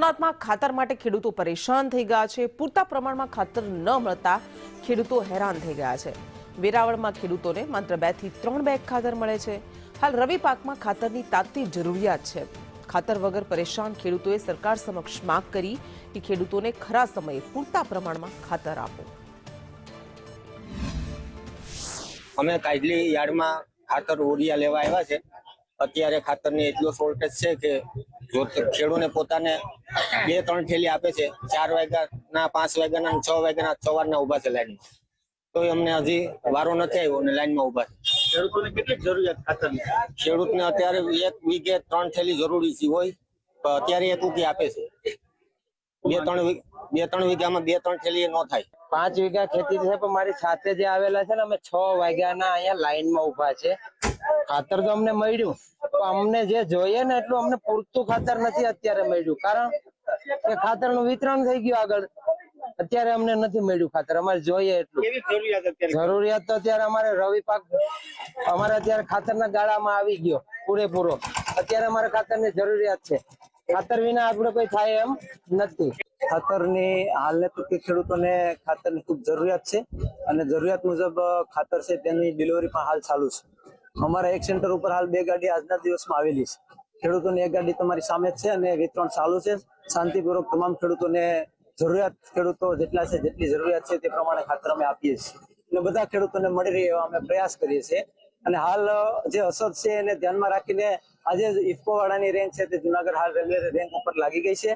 સોમનાથમાં ખાતર માટે ખેડૂતો પરેશાન થઈ ગયા છે। પૂરતા પ્રમાણમાં ખાતર ન મળતા ખેડૂતો હેરાન થઈ ગયા છે। વેરાવળમાં ખેડૂતોને માત્ર 2 થી 3 બેગ ખાતર મળે છે। હાલ રવિ પાકમાં ખાતરની તાતી જરૂરિયાત છે। ખાતર વગર પરેશાન ખેડૂતોએ સરકાર સમક્ષ માંગ કરી કે ખેડૂતોને ખરા સમયે પૂરતા પ્રમાણમાં ખાતર આપો। અમે કાજલી યાર્ડમાં ખાતર ઓરિયા લેવા આવ્યા છે। અત્યારે ખાતરની એટલો શોર્ટેજ છે કે જો ખેડૂતને પોતાને 2-3 થેલી આપે છે। 4 વાગ્યાના 5 વાગ્યાના 6 વાગ્યાના સવારના ઉભા છે લાઈનમાં, તો અમને હજી વારો નથી આવ્યો અને લાઈનમાં ઉભા છે। ખેડૂતોને કેટલી જરૂરિયાત ખાતરની? ખેડૂતને અત્યારે 1 વીઘે 3 થેલી જરૂરી હોય, તો અત્યારે 1 ઉકી આપે છે। 2-3 વીઘામાં 2-3 થેલી ન થાય। 5 વીઘા ખેતી છે, પણ મારી સાથે જે આવેલા છે ને, અમે 6 વાગ્યાના અહીંયા લાઈનમાં ઉભા છે। ખાતર તો અમને મળ્યું, તો અમને જે જોઈએ ને એટલું અમને પૂરતું ખાતર નથી અત્યારે મળ્યું, કારણ કે ખાતરનું વિતરણ થઈ ગયું આગળ। અત્યારે અમને નથી મળ્યું ખાતર, અમારે જોઈએ એટલું। કેવી જરૂરિયાત અત્યારે? જરૂરિયાત તો અત્યારે અમારે રવિ પાક અમારે અત્યારે ખાતરના ગાળામાં આવી ગયો પૂરેપૂરો। અત્યારે અમારે ખાતરની જરૂરિયાત છે। ખાતર વિના આપણે કોઈ થાય એમ નથી। ખાતરની હાલને પૂરતી ખેડૂતોને ખાતરની ખૂબ જરૂરિયાત છે અને જરૂરિયાત મુજબ ખાતર છે તેની ડિલિવરી પણ હાલ ચાલુ છે। અમારા એક સેન્ટર ઉપર હાલ 2 ગાડી આજના દિવસમાં આવેલી છે। ખેડૂતોની 1 ગાડી તમારી સામે જ છે અને વિતરણ ચાલુ છે। શાંતિપૂર્વક તમામ ખેડૂતોને ખેડૂતો જેટલા છે, જેટલી જરૂરિયાત છે તે પ્રમાણે ખાતર અમે આપીએ છીએ અને બધા ખેડૂતોને મળી રહે એવા અમે પ્રયાસ કરીએ છીએ। અને હાલ જે અસર છે એને ધ્યાનમાં રાખીને આજે ઇફકો વાળાની રેન્ક છે તે જુનાગઢ હાલ રેલવે રેન્ક ઉપર લાગી ગઈ છે